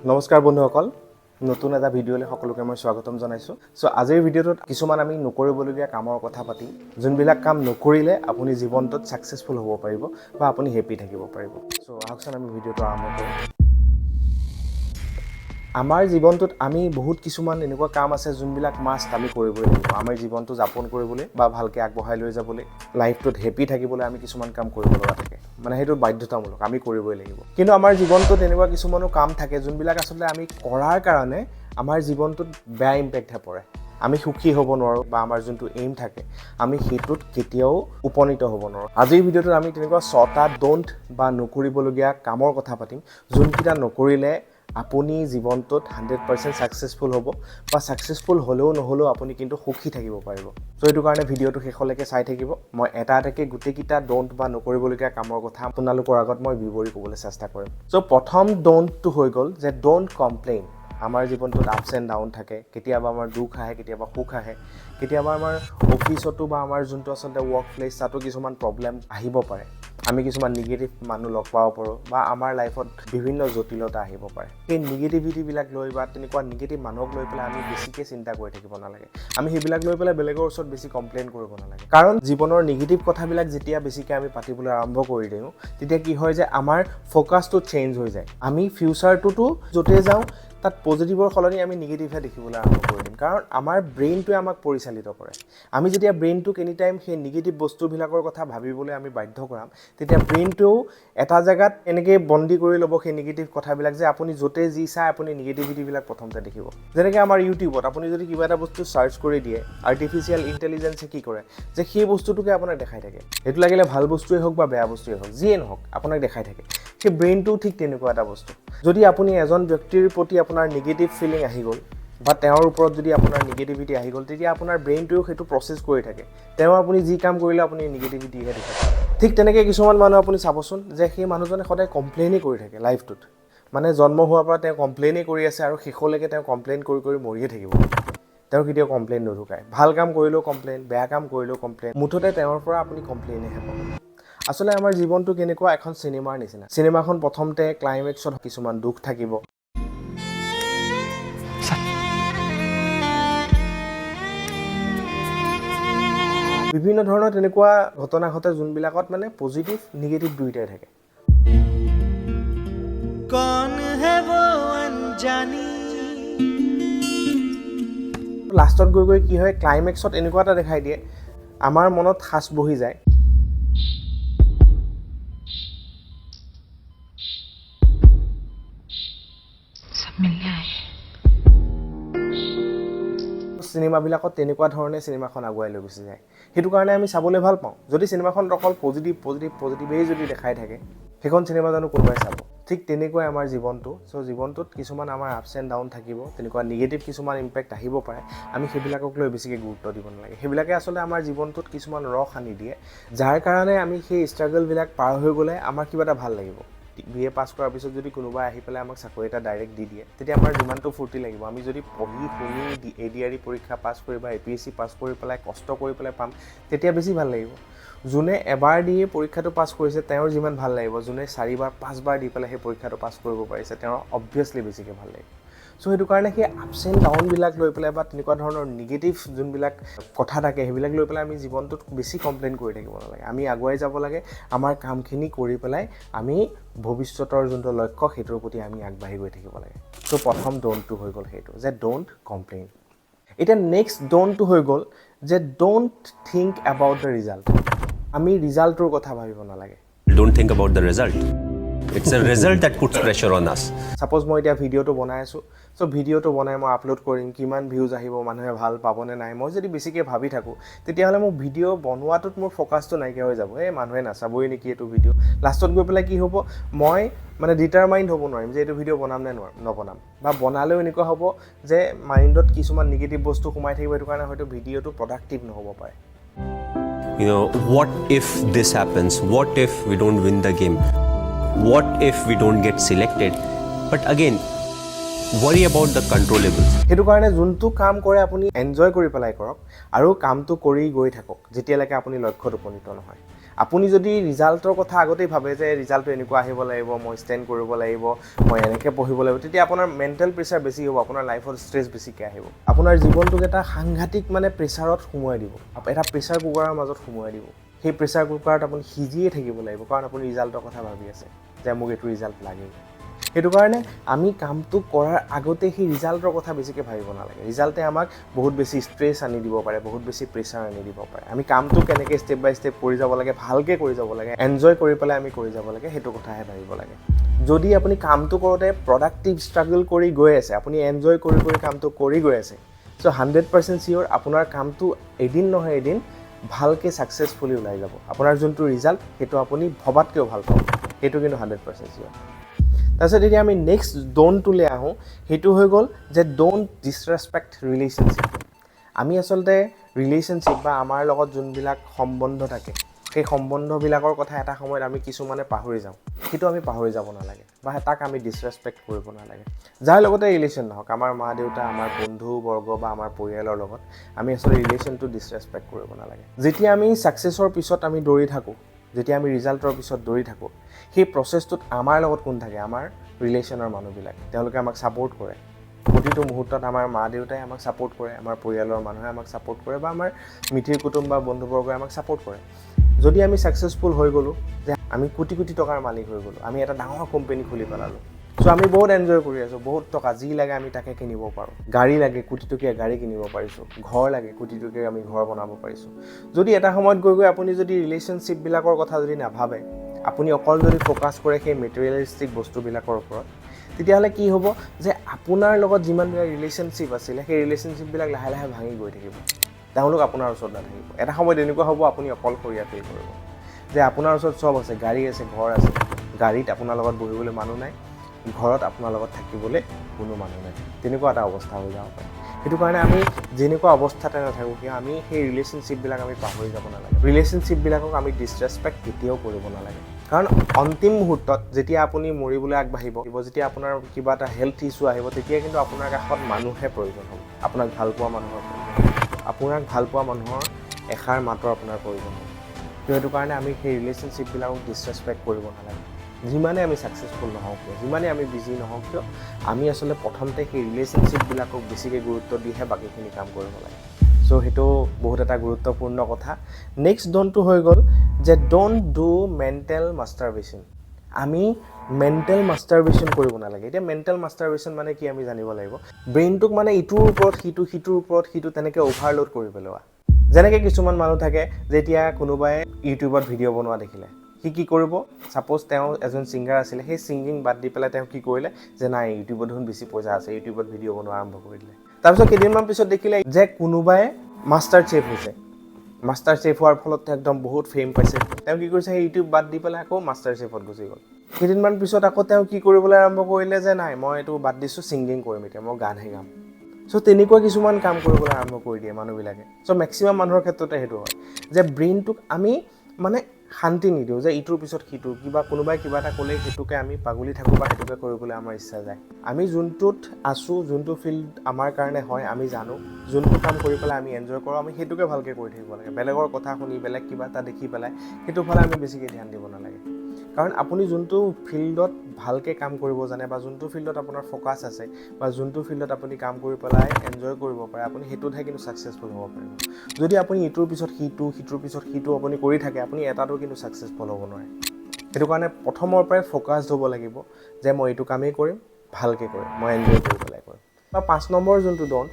নমস্কাৰ বন্ধুসকল নতুন এটা ভিডিঅ'লৈ সকলোকে মই স্বাগতম জনাইছো সো আজিৰ ভিডিঅ'টোত কিছুমান আমি নকৰিবলগীয়া কামৰ কথা পাতিম যোনবিলাক কাম নকৰিলে আপুনি জীৱনটোত সাকসেসফুল হ'ব পাৰিব বা আপুনি হেপি থাকিব পাৰিব সো আহকচোন আমি ভিডিঅ'টো আৰম্ভ কৰোঁ আমাৰ জীৱনটোত আমি বহুত কিছুমান এনেকুৱা কাম আছে যোনবিলাক মাষ্ট আমি কৰিবই লাগিব আমাৰ জীৱনটো যাপন কৰিবলৈ বা ভালকে আগবঢ়াই লৈ যাবলৈ লাইফটোত হেপি থাকিবলৈ আমি কিছুমান কাম কৰিব লগা থাকে মানে সেইটো বাধ্যতামূলক আমি কৰিবই লাগিব কিন্তু আমাৰ জীৱনটোত এনেকুৱা কিছুমানো কাম থাকে যোনবিলাক আসলে আমি কৰাৰ কাৰণে আমাৰ জীৱনটোত বেয়া ইম্পেক্ট পৰে আমি সুখী হ'ব নোৱাৰো বা আমাৰ যোনটো এইম থাকে আমি হেতুত কেতিয়াও উপনীত হ'ব নোৱাৰো আজিৰ ভিডিঅ'টোত আমি তেনেকুৱা 6টা ডোন্ট বা নকৰিবলগীয়া কামৰ কথা পাতিম যোনকিটা নকৰিলে আপুনি জীৱনটোত 100% সাকসেসফুল হ'ব বা সাকসেসফুল হলেও নহলেও আপুনি কিন্তু সুখী থাকিব পাৰিব সো এইটো কাৰণে ভিডিঅ'টো শেষলৈকে চাই থাকিব মই এটা এটাকে গুটেকিটা ডোন্ট বা নকৰিবলগীয়া কামৰ কথা আপোনালোকৰ আগত মই বিৱৰি ক'বলৈ চেষ্টা কৰিম সো প্ৰথম ডোন্টটো হৈ গ'ল যে ডোন্ট কমপ্লেইন আমাৰ জীৱনটোত আপস এণ্ড ডাউন থাকে কেতিয়াবা আমাৰ দুখ আহে কেতিয়াবা সুখ আহে কেতিয়াবা আমাৰ অফিসতো বা আমাৰ যোনটো আসলে ওয়াৰ্ক প্লেস তাতো কিছুমান প্ৰবলেম আহিব পাৰে আমি কিছুমান নিগেটিভ মানুহ লগ পাব পাৰো বা আমাৰ লাইফত বিভিন্ন জটিলতা আহিব পাৰে এই নিগেটিভিটি বিলাক লৈ বা তেনেকুৱা নিগেটিভ মানুহক লৈ পেলাই আমি বেছিকে চিন্তা কৰি থাকিব নালাগে আমি হেবিলাক লৈ পেলাই বেলেগৰ ওচৰত বেছি কমপ্লেইন কৰিব নালাগে কাৰণ জীৱনৰ নিগেটিভ কথাবিলাক যেতিয়া বেছিকে আমি পাতিবলৈ আৰম্ভ কৰি দিও তেতিয়া কি হয় যে আমাৰ ফোকাসটো চেঞ্জ হৈ যায় আমি ফিউচাৰটোতো যতে যাও তাত পজিটিভৰ খলনি আমি নিগেটিভে দেখিবলৈ আৰম্ভ কৰি দিম কাৰণ আমাৰ ব্ৰেইনটোৱে আমাক পৰিচালিত কৰে আমি যেতিয়া ব্ৰেইনটোক এনি টাইম সেই নিগেটিভ বস্তুবিলাকৰ কথা ভাবিবলৈ আমি বাধ্য কৰাম তেতিয়া ব্ৰেইনটোও এটা জায়গাত এনেকৈ বন্দী কৰি ল'ব সেই নিগেটিভ কথাবিলাক যে আপুনি যতে যি চাই আপুনি নিগেটিভিটিবিলাক প্ৰথমতে দেখিব যেনেকৈ আমাৰ ইউটিউবত আপুনি যদি কিবা এটা বস্তু সাৰ্চ কৰি দিয়ে আৰ্টিফিচিয়েল ইন্টেলিজেন্সে কি কৰে যে সেই বস্তুটোকে আপোনাক দেখাই থাকে সেইটো লাগিলে ভাল বস্তুৱে হোক বা বেয়া বস্তুৱে হোক যিয়ে নহওক আপোনাক দেখাই থাকে সেই ব্ৰেইনটো ঠিক তেনেকুৱা এটা বস্তু যদি আপুনি এজন ব্যক্তিৰ প্ৰতি আপোনাৰ নিগেটিভ ফিলিং আহি গ'ল বা তেওঁৰ ওপৰত যদি আপোনাৰ নিগেটিভিটি আহি গ'ল তেতিয়া আপোনাৰ ব্ৰেইনটোও সেইটো প্ৰসেস কৰি থাকে তেওঁ আপুনি যি কাম কৰিলে আপুনি নিগেটিভিটিহে দেখে ঠিক তেনেকৈ কিছুমান মানুহ আপুনি চাবচোন যে সেই মানুহজনে সদায় কমপ্লেইনই কৰি থাকে লাইফটোত মানে জন্ম হোৱাৰ পৰা তেওঁ কমপ্লেইনই কৰি আছে আৰু শেষলৈকে তেওঁ কমপ্লেইন কৰি কৰি মৰিয়ে থাকিব তেওঁ কেতিয়াও কমপ্লেইন নুৰুকায় ভাল কাম কৰিলেও কমপ্লেইন বেয়া কাম কৰিলেও কমপ্লেইন মুঠতে তেওঁৰ পৰা আপুনি কমপ্লেইনহে পাব আসলে আমাৰ জীৱনটো কেনেকুৱা এখন সিনেমাৰ নিচিনা সিনেমাখন প্ৰথমতে ক্লাইমেক্সত কিছুমান দুখ থাকিব বিভিন্ন ধৰণৰ তেনেকুৱা ঘটনা ঘটে যোনবিলাকত মানে পজিটিভ নিগেটিভ দুইটাই থাকে কোন হে वो अनजानी লাষ্টত গৈ গৈ কি হয় ক্লাইমেক্সত এনেকুৱা এটা দেখাই দিয়ে আমাৰ মনত হাস বহি যায় সিনেমাবিলাকত তেনেকুৱা ধৰণে সিনেমাখন আগুৱাই লৈ গুচি যায় সেইটো কাৰণে আমি চাবলৈ ভাল পাওঁ যদি সিনেমাখন অকল পজিটিভেই যদি দেখাই থাকে সেইখন সিনেমা জানো কোনোবাই চাব ঠিক তেনেকুৱাই আমাৰ জীৱনটো সো জীৱনটোত কিছুমান আমাৰ আপস এণ্ড ডাউন থাকিব তেনেকুৱা নিগেটিভ কিছুমান ইম্পেক্ট আহিব পাৰে আমি সেইবিলাকক লৈ বেছিকৈ গুৰুত্ব দিব নালাগে সেইবিলাকে আসলে আমাৰ জীৱনটোত কিছুমান ৰস আনি দিয়ে যাৰ কাৰণে আমি সেই ষ্ট্ৰাগলবিলাক পাৰ হৈ গ'লে আমাৰ কিবা এটা ভাল লাগিব বিএ পাছ কৰাৰ পিছত যদি কোনোবাই আহি পেলাই আমাক চাকৰি এটা ডাইৰেক্ট দি দিয়ে তেতিয়া আমাৰ যিমানটো ফূৰ্তি লাগিব আমি যদি পঢ়ি শুনি এডিআৰই পৰীক্ষা পাছ কৰি বা এপিএছচি পাছ কৰি পেলাই কষ্ট কৰি পেলাই পাম তেতিয়া বেছি ভাল লাগিব যোনে এবাৰ দিয়ে পৰীক্ষাটো পাছ কৰিছে তেওঁৰ যিমান ভাল লাগিব যোনে 4বাৰ 5বাৰ দি পেলাই সেই পৰীক্ষাটো পাছ কৰিব পাৰিছে তেওঁৰ অবভিয়াছলি বেছিকৈ ভাল লাগিব সো সেইটো কাৰণে সেই আপস এণ্ড ডাউনবিলাক লৈ পেলাই বা তেনেকুৱা ধৰণৰ নিগেটিভ যোনবিলাক কথা থাকে সেইবিলাক লৈ পেলাই আমি জীৱনটোত বেছি কমপ্লেইন কৰি থাকিব নালাগে আমি আগুৱাই যাব লাগে আমাৰ কামখিনি কৰি পেলাই আমি ভৱিষ্যতৰ যোনটো লক্ষ্য সেইটোৰ প্ৰতি আমি আগবাঢ়ি গৈ থাকিব লাগে সো প্ৰথম ডোন্টটো হৈ গ'ল সেইটো যে ডোন্ট কমপ্লেইন এতিয়া নেক্সট ডোন্টটো হৈ গ'ল যে don't think about the result আমি ৰিজাল্টৰ কথা ভাবিব নালাগে Don't think about the result. It's a result that puts pressure on us. Suppose মই এতিয়া ভিডিঅ'টো বনাই আছো সো ভিডিঅ'টো বনাই মই আপলোড কৰিম কিমান ভিউজ আহিব মানুহে ভাল পাবনে নাই মই যদি বেছিকৈ ভাবি থাকো তেতিয়াহ'লে মোৰ ভিডিঅ' বনোৱাটোত মোৰ ফোকাসটো নাইকিয়া হৈ যাব মানুহে নাচাবই নেকি এইটো ভিডিঅ' লাষ্টত গৈ পেলাই কি হ'ব মই মানে ডিটাৰমাইণ্ড হ'ব নোৱাৰিম যে এইটো ভিডিঅ' বনাম নে নবনাম বা বনালেও এনেকুৱা হ'ব যে মাইণ্ডত কিছুমান নিগেটিভ বস্তু সোমাই থাকিব এইটো কাৰণে হয়তো ভিডিঅ'টো প্ৰডাক্টিভ নহ'ব পাৰে You know, what if this happens? What if we don't win the game? What if we don't get selected? But again, worry about the controllables. সেইটো কাৰণে যোনটো কাম কৰে আপুনি এনজয় কৰি পেলাই কৰক আৰু কামটো কৰি গৈ থাকক যেতিয়ালৈকে আপুনি লক্ষ্যত উপনীত নহয় আপুনি যদি ৰিজাল্টৰ কথা আগতেই ভাবে যে ৰিজাল্টটো এনেকুৱা আহিব লাগিব, মই ষ্টেণ্ড কৰিব লাগিব, মই এনেকৈ পঢ়িব লাগিব, তেতিয়া আপোনাৰ মেণ্টেল প্ৰেছাৰ বেছি হ'ব, আপোনাৰ লাইফত ষ্ট্ৰেছ বেছিকৈ আহিব। আপোনাৰ জীৱনটোক এটা সাংঘাতিক মানে প্ৰেছাৰত সোমোৱাই দিব, এটা প্ৰেছাৰ কুকাৰৰ মাজত সোমোৱাই দিব। সেই প্ৰেছাৰ কুকাৰত আপুনি সিজিয়ে থাকিব লাগিব, কাৰণ আপুনি ৰিজাল্টৰ কথা ভাবি আছে যে মোক এইটো ৰিজাল্ট লাগেই। সেইটো কাৰণে আমি কামটো কৰাৰ আগতে সেই ৰিজাল্টৰ কথা বেছিকৈ ভাবিব নালাগে। ৰিজাল্টে আমাক বহুত বেছি ষ্ট্ৰেছ আনি দিব পাৰে, বহুত বেছি প্ৰেছাৰ আনি দিব পাৰে। আমি কামটো কেনেকৈ ষ্টেপ বাই ষ্টেপ কৰি যাব লাগে, ভালকৈ কৰি যাব লাগে, এনজয় কৰি পেলাই আমি কৰি যাব লাগে, সেইটো কথাহে ভাবিব লাগে। যদি আপুনি কামটো কৰোঁতে প্ৰডাক্টিভ ষ্ট্ৰাগল কৰি গৈ আছে, আপুনি এনজয় কৰি কামটো কৰি গৈ আছে, চ' 100% চিয়'ৰ আপোনাৰ কামটো এদিন নহয় এদিন ভালকৈ ছাকচেছফুলি ওলাই যাব। আপোনাৰ যোনটো ৰিজাল্ট সেইটো আপুনি ভবাতকৈও ভাল পাব, সেইটো কিন্তু 100% চিয়'ৰ। তাৰপিছত এতিয়া আমি নেক্সট ড'নটোলৈ আহোঁ। সেইটো হৈ গ'ল যে ড'ন্ট ডিছৰেছপেক্ট ৰিলেশ্যনশ্বিপ। আমি আচলতে ৰিলেশ্যনশ্বিপ বা আমাৰ লগত যোনবিলাক সম্বন্ধ থাকে, সেই সম্বন্ধবিলাকৰ কথা এটা সময়ত আমি কিছুমানে পাহৰি যাওঁ। সেইটো আমি পাহৰি যাব নালাগে বা তাক আমি ডিছৰেছপেক্ট কৰিব নালাগে। যাৰ লগতে ৰিলেশ্যন নহওক, আমাৰ মা দেউতা, আমাৰ বন্ধুবৰ্গ বা আমাৰ পৰিয়ালৰ লগত আমি আচলতে ৰিলেশ্যনটো ডিছৰেছপেক্ট কৰিব নালাগে। যেতিয়া আমি ছাকচেছৰ পিছত আমি দৌৰি থাকোঁ, যেতিয়া আমি ৰিজাল্টৰ পিছত দৌৰি থাকোঁ, সেই প্ৰচেছটোত আমাৰ লগত কোন থাকে? আমাৰ ৰিলেশ্যনৰ মানুহবিলাক। তেওঁলোকে আমাক ছাপোৰ্ট কৰে। প্ৰতিটো মুহূৰ্তত আমাৰ মা দেউতাই আমাক ছাপোৰ্ট কৰে, আমাৰ পৰিয়ালৰ মানুহে আমাক ছাপোৰ্ট কৰে বা আমাৰ মিতিৰ কুটুম বা বন্ধুবৰ্গই আমাক ছাপোৰ্ট কৰে। যদি আমি ছাকচেছফুল হৈ গ'লোঁ, যে আমি কোটি কোটি টকাৰ মালিক হৈ গ'লোঁ, আমি এটা ডাঙৰ কোম্পানী খুলি পেলালোঁ, চ' আমি বহুত এনজয় কৰি আছোঁ, বহুত টকা যি লাগে আমি তাকে কিনিব পাৰোঁ। গাড়ী লাগে, কোটি টকীয়া গাড়ী কিনিব পাৰিছোঁ। ঘৰ লাগে, কোটি টকীয়া আমি ঘৰ বনাব পাৰিছোঁ। যদি এটা সময়ত গৈ আপুনি যদি ৰিলেশ্যনশ্বিপবিলাকৰ কথা যদি নাভাবে, আপুনি অকল যদি ফ'কাছ কৰে সেই মেটেৰিয়েলিষ্টিক বস্তুবিলাকৰ ওপৰত, তেতিয়াহ'লে কি হ'ব যে আপোনাৰ লগত যিমানবিলাক ৰিলেশ্যনশ্বিপ আছিলে, সেই ৰিলেশ্যনশ্বিপবিলাক লাহে লাহে ভাঙি গৈ থাকিব। তেওঁলোক আপোনাৰ ওচৰত নাথাকিব। এটা সময়ত এনেকুৱা হ'ব আপুনি অকলশৰীয়া ফিল কৰিব, যে আপোনাৰ ওচৰত চব আছে, গাড়ী আছে, ঘৰ আছে, গাড়ীত আপোনাৰ লগত বহিবলৈ মানুহ নাই, ঘৰত আপোনাৰ লগত থাকিবলৈ কোনো মানুহ নাই। তেনেকুৱা এটা অৱস্থা হৈ যাব পাৰে। সেইটো কাৰণে আমি যেনেকুৱা অৱস্থাতে নাথাকোঁ কিয়, আমি সেই ৰিলেশ্যনশ্বিপবিলাক আমি পাহৰি যাব নালাগে। ৰিলেশ্যনশ্বিপবিলাকক আমি ডিছৰেছপেক্ট কেতিয়াও কৰিব নালাগে। কাৰণ অন্তিম মুহূৰ্তত যেতিয়া আপুনি মৰিবলৈ আগবাঢ়িব, যেতিয়া আপোনাৰ কিবা এটা হেল্থ ইছ্যু আহিব, তেতিয়া কিন্তু আপোনাৰ কাষত মানুহে প্ৰয়োজন হ'ব। আপোনাক ভাল পোৱা মানুহৰ প্ৰয়োজন হ'ব। আপোনাক ভাল পোৱা মানুহৰ এষাৰ মাতৰ আপোনাৰ প্ৰয়োজন হ'ব। তো সেইটো কাৰণে আমি সেই ৰিলেশ্যনশ্বিপবিলাকক ডিছৰেছপেক্ট কৰিব নালাগে। যিমানে আমি ছাকচেছফুল নহওঁ কিয়, যিমানে আমি বিজি নহওঁ কিয়, আমি আচলতে প্ৰথমতে সেই ৰিলেশ্যনশ্বিপবিলাকক বেছিকৈ গুৰুত্ব দিহে বাকীখিনি কাম কৰিব লাগে। চ' সেইটো বহুত এটা গুৰুত্বপূৰ্ণ কথা। নেক্সট ড'নটো হৈ গ'ল যে ড'ন্ট ডু মেণ্টেল মাষ্টাৰবেশ্যন। আমি মেণ্টেল মাষ্টাৰবেশ্যন কৰিব নালাগে। এতিয়া মেণ্টেল মাষ্টাৰবেশ্যন মানে কি আমি জানিব লাগিব। ব্ৰেইনটোক মানে ইটোৰ ওপৰত সিটো, সিটোৰ ওপৰত সিটো তেনেকৈ অ'ভাৰলোড কৰি পেলোৱা। যেনেকৈ কিছুমান মানুহ থাকে, যেতিয়া কোনোবাই ইউটিউবত ভিডিঅ' বনোৱা দেখিলে, সি কি কৰিব? ছাপ'জ তেওঁ এজন ছিংগাৰ আছিলে, সেই ছিংগিং বাদ দি পেলাই তেওঁ কি কৰিলে যে নাই ইউটিউবত দেখোন বেছি পইচা আছে, ইউটিউবত ভিডিঅ' বনোৱা আৰম্ভ কৰি দিলে। তাৰপিছত কেইদিনমান পিছত দেখিলে যে কোনোবাই মাষ্টাৰ চেফ হৈছে। মাষ্টাৰ চেফ হোৱাৰ ফলত তেওঁ একদম বহুত ফেম পাইছে। তেওঁ কি কৰিছে? সেই ইউটিউব বাদ দি পেলাই আকৌ মাষ্টাৰ চেফত গুচি গ'ল। কেইদিনমান পিছত আকৌ তেওঁ কি কৰিবলৈ আৰম্ভ কৰিলে যে নাই মই এইটো বাদ দিছোঁ, ছিংগিং কৰিম এতিয়া, মই গানহে গাম। চ' তেনেকুৱা কিছুমান কাম কৰিবলৈ আৰম্ভ কৰি দিয়ে মানুহবিলাকে। চ' মেক্সিমাম মানুহৰ ক্ষেত্ৰতে সেইটো হয় যে ব্ৰেইনটোক আমি মানে শান্তি নিদিওঁ, যে ইটোৰ পিছত সিটো কোনোবাই কিবা এটা ক'লেই সেইটোকে আমি পাগলি থাকোঁ বা সেইটোকে কৰিবলৈ আমাৰ ইচ্ছা যায়। আমি যোনটোত আছোঁ, যোনটো ফিল্ড আমাৰ কাৰণে হয় আমি জানো, যোনটো কাম কৰি পেলাই আমি এনজয় কৰোঁ, আমি সেইটোকে ভালকৈ কৰি থাকিব লাগে। বেলেগৰ কথা শুনি, বেলেগ কিবা এটা দেখি পেলাই সেইটো ফালে আমি বেছিকৈ ধ্যান দিব নালাগে। কাৰণ আপুনি যোনটো ফিল্ডত ভালকৈ কাম কৰিব জানে বা যোনটো ফিল্ডত আপোনাৰ ফ'কাছ আছে বা যোনটো ফিল্ডত আপুনি কাম কৰি পেলাই এনজয় কৰিব পাৰে, আপুনি সেইটোতহে কিন্তু ছাকচেছফুল হ'ব পাৰিব। যদি আপুনি ইটোৰ পিছত সিটো, সিটোৰ পিছত সিটো আপুনি কৰি থাকে, আপুনি এটাতো কিন্তু ছাকচেছফুল হ'ব নোৱাৰে। সেইটো কাৰণে প্ৰথমৰ পৰাই ফ'কাছড হ'ব লাগিব যে মই এইটো কামেই কৰিম, ভালকৈ কৰিম, মই এনজয় কৰি পেলাই কৰিম। বা 5 নম্বৰ যোনটো ড'ন্ট,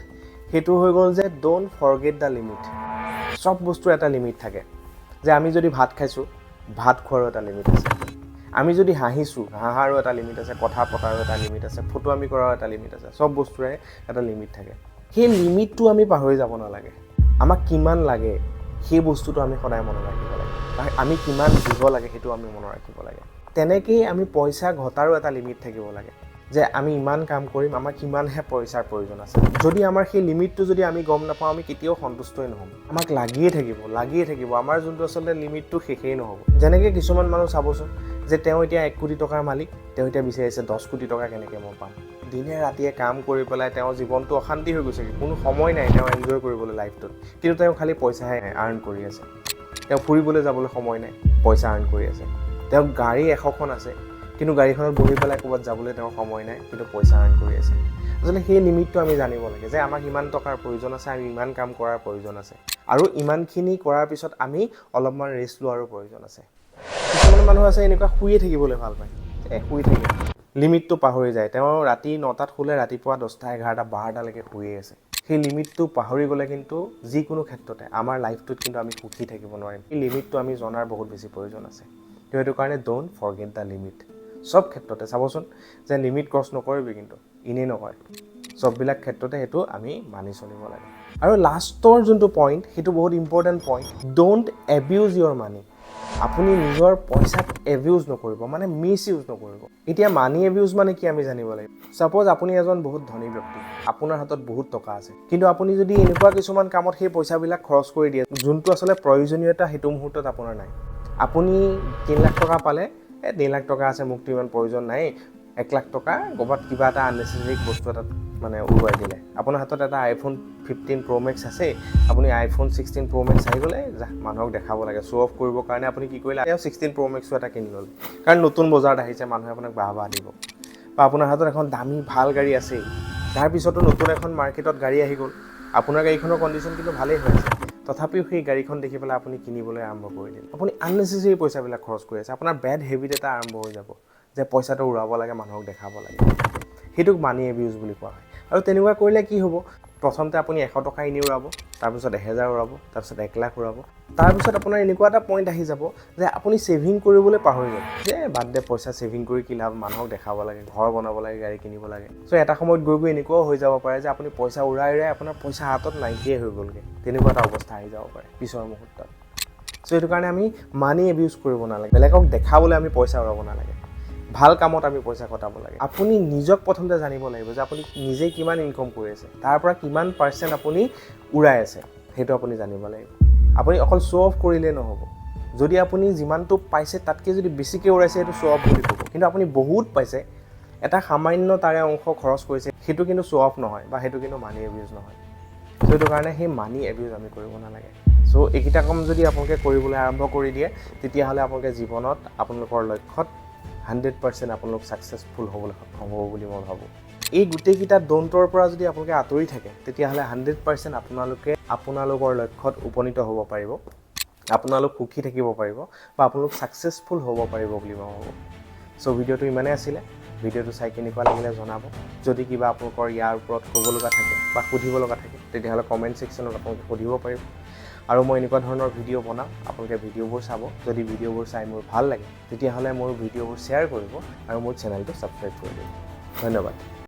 সেইটো হৈ গ'ল যে ড'ন্ট ফৰগেট দ্য লিমিট। চব বস্তুৰ এটা লিমিট থাকে। যে আমি যদি ভাত খাইছোঁ, ভাত খোৱাৰো এটা লিমিট আছে। আমি যদি হাঁহিছোঁ, হাঁহাৰো এটা লিমিট আছে, কথা পতাৰো এটা লিমিট আছে, ফটোৱামি কৰাৰো এটা লিমিট আছে। চব বস্তুৰে এটা লিমিট থাকে। সেই লিমিটটো আমি পাহৰি যাব নালাগে। আমাক কিমান লাগে সেই বস্তুটো আমি সদায় মনত ৰাখিব লাগে। বা আমি কিমান দিব লাগে সেইটো আমি মনত ৰাখিব লাগে। তেনেকেই আমি পইচা ঘটাৰো এটা লিমিট থাকিব লাগে। যে আমি ইমান কাম কৰিম, আমাৰ কিমানহে পইচাৰ প্ৰয়োজন আছে। যদি আমাৰ সেই লিমিটটো যদি আমি গম নাপাওঁ, আমি কেতিয়াও সন্তুষ্টই নহ'ম। আমাক লাগিয়ে থাকিব। আমাৰ যোনটো আচলতে লিমিটটো শেষেই নহ'ব। যেনেকৈ কিছুমান মানুহ চাবচোন, যে তেওঁ এতিয়া 1 কোটি টকাৰ মালিক, তেওঁ এতিয়া বিচাৰিছে 10 কোটি টকা কেনেকৈ মই পাম। দিনে ৰাতিয়ে কাম কৰি পেলাই তেওঁৰ জীৱনটো অশান্তি হৈ গৈছে। কোনো সময় নাই তেওঁ এনজয় কৰিবলৈ লাইফটোত। কিন্তু তেওঁ খালি পইচাহে আৰ্ণ কৰি আছে। তেওঁ ফুৰিবলৈ যাবলৈ সময় নাই। পইচা আৰ্ণ কৰি আছে। তেওঁ গাড়ী 100খন আছে, কিন্তু গাড়ীখনত বহি পেলাই ক'ৰবাত যাবলৈ তেওঁৰ সময় নাই, কিন্তু পইচা আৰ্ণ কৰি আছে। আচলতে সেই লিমিটটো আমি জানিব লাগে যে আমাক ইমান টকাৰ প্ৰয়োজন আছে, আমি ইমান কাম কৰাৰ প্ৰয়োজন আছে, আৰু ইমানখিনি কৰাৰ পিছত আমি অলপমান ৰেষ্ট লোৱাৰো প্ৰয়োজন আছে। কিছুমান মানুহ আছে এনেকুৱা শুয়ে থাকিবলৈ ভাল পায়, শুই থাকে, লিমিটটো পাহৰি যায়। তেওঁ ৰাতি 9টাত শুলে ৰাতিপুৱা 10টা 11টা 12টালৈকে শুয়ে আছে। সেই লিমিটটো পাহৰি গ'লে কিন্তু যিকোনো ক্ষেত্ৰতে আমাৰ লাইফটোত কিন্তু আমি সুখী থাকিব নোৱাৰিম। এই লিমিটটো আমি জনাৰ বহুত বেছি প্ৰয়োজন আছে। তো সেইটো কাৰণে ডোণ্ট ফৰগেট দ্য লিমিট। সব ক্ষেত্ৰতে চাবচোন যে লিমিট ক্ৰছ নকৰিবি, কিন্তু এনেই নকয়, সববিলাক ক্ষেত্ৰতে সেইটো আমি মানি চলিব লাগে। আৰু লাষ্টৰ যোনটো পইণ্ট, সেইটো বহুত ইম্পৰ্টেণ্ট পইণ্ট, ডোণ্ট এবিউজ ইয়ৰ মানি। আপুনি নিজৰ পইচাক এবিউজ নকৰিব, মানে মিছ ইউজ নকৰিব। এতিয়া মানি এবিউজ মানে কি আমি জানিব লাগিব। ছাপ'জ আপুনি এজন বহুত ধনী ব্যক্তি, আপোনাৰ হাতত বহুত টকা আছে, কিন্তু আপুনি যদি এনেকুৱা কিছুমান কামত সেই পইচাবিলাক খৰচ কৰি দিয়ে যোনটো আচলতে প্ৰয়োজনীয়তা সেইটো মুহূৰ্তত আপোনাৰ নাই। আপুনি 3 লাখ টকা পালে, 3 লাখ টকা আছে, মোকতো ইমান প্ৰয়োজন নাই, 1 লাখ টকা ক'ৰবাত কিবা এটা আননেচেচাৰী বস্তু এটাত মানে উৰুৱাই দিলে। আপোনাৰ হাতত এটা iPhone 15 Pro Max আছে, আপুনি iPhone 16 Pro Max আহি গ'লে মানুহক দেখাব লাগে, শ্ব' অফ কৰিবৰ কাৰণে আপুনি কি কৰিলে, 16 Pro Maxো এটা কিনি ল'লে, কাৰণ নতুন বজাৰত আহিছে, মানুহে আপোনাক বাহ দিব। বা আপোনাৰ হাতত এখন দামী ভাল গাড়ী আছেই, তাৰপিছতো নতুন এখন মাৰ্কেটত গাড়ী আহি গ'ল, আপোনাৰ গাড়ীখনৰ কণ্ডিশ্যন কিন্তু ভালেই হৈ আছে, তথাপিও সেই গাড়ীখন দেখি পেলাই আপুনি কিনিবলৈ আৰম্ভ কৰি দিলে। আপুনি আননেচেচাৰী পইচাবিলাক খৰচ কৰি আছে, আপোনাৰ বেড হেবিট এটা আৰম্ভ হৈ যাব যে পইচাটো উৰাব লাগে, মানুহক দেখাব লাগে। সেইটোক মানি এবিউজ বুলি কোৱা হয়। আৰু তেনেকুৱা কৰিলে কি হ'ব, প্ৰথমতে আপুনি 100 টকা এনেই উৰাব, তাৰপিছত 1000 উৰাব, তাৰপিছত 1 লাখ উৰাব, তাৰপিছত আপোনাৰ এনেকুৱা এটা পইণ্ট আহি যাব যে আপুনি ছেভিং কৰিবলৈ পাহৰি যাব, যে বাদ দে, পইচা ছেভিং কৰি কি লাভ, মানুহক দেখাব লাগে, ঘৰ বনাব লাগে, গাড়ী কিনিব লাগে। চ' এটা সময়ত গৈ এনেকুৱাও হৈ যাব পাৰে যে আপুনি পইচা উৰাই আপোনাৰ পইচা হাতত নাইকিয়াই হৈ গ'লগৈ, তেনেকুৱা এটা অৱস্থা আহি যাব পাৰে পিছৰ মুহূৰ্তত। চ' সেইটো কাৰণে আমি মানি এবিউজ কৰিব নালাগে, বেলেগক দেখাবলৈ আমি পইচা উৰাব নালাগে, ভাল কামত আমি পইচা কটাব লাগে। আপুনি নিজক প্ৰথমতে জানিব লাগিব যে আপুনি নিজে কিমান ইনকম কৰি আছে, তাৰ পৰা কিমান % আপুনি উৰাই আছে, সেইটো আপুনি জানিব লাগিব। আপুনি অকল শ্ব' অফ কৰিলেই নহ'ব। যদি আপুনি যিমানটো পাইছে তাতকৈ যদি বেছিকৈ উৰাইছে, সেইটো শ্ব' অফ বুলি ক'ব। কিন্তু আপুনি বহুত পাইছে, এটা সামান্য তাৰে অংশ খৰচ কৰিছে, সেইটো কিন্তু শ্ব' অফ নহয়, বা সেইটো কিন্তু মানি এবিউজ নহয়। চ' সেইটো কাৰণে সেই মানি এবিউজ আমি কৰিব নালাগে। চ' এইকেইটা কাম যদি আপোনালোকে কৰিবলৈ আৰম্ভ কৰি দিয়ে, তেতিয়াহ'লে আপোনালোকে জীৱনত আপোনালোকৰ লক্ষ্যত 100% আপোনালোক ছাকচেছফুল হ'বলৈ সক্ষম হ'ব বুলি মই ভাবোঁ। এই গোটেইকেইটা ডণ্টৰ পৰা যদি আপোনালোকে আঁতৰি থাকে, তেতিয়াহ'লে 100% আপোনালোকে আপোনালোকৰ লক্ষ্যত উপনীত হ'ব পাৰিব, আপোনালোক সুখী থাকিব পাৰিব, বা আপোনালোক ছাকচেছফুল হ'ব পাৰিব বুলি মই ভাবোঁ। চ' ভিডিঅ'টো ইমানেই আছিলে। ভিডিঅ'টো চাই কেনেকুৱা লাগিলে জনাব। যদি কিবা আপোনালোকৰ ইয়াৰ ওপৰত ক'ব লগা থাকে বা সুধিব লগা থাকে, তেতিয়াহ'লে কমেণ্ট ছেকশ্যনত আপোনালোকে সুধিব পাৰিব। আৰু মই এনেকুৱা ধৰণৰ ভিডিঅ' বনাম, আপোনালোকে ভিডিঅ'বোৰ চাব। যদি ভিডিঅ'বোৰ চাই মোৰ ভাল লাগে, তেতিয়াহ'লে মোৰ ভিডিঅ'বোৰ শ্বেয়াৰ কৰিব আৰু মোৰ চেনেলটো ছাবস্ক্ৰাইব কৰি দিব। ধন্যবাদ।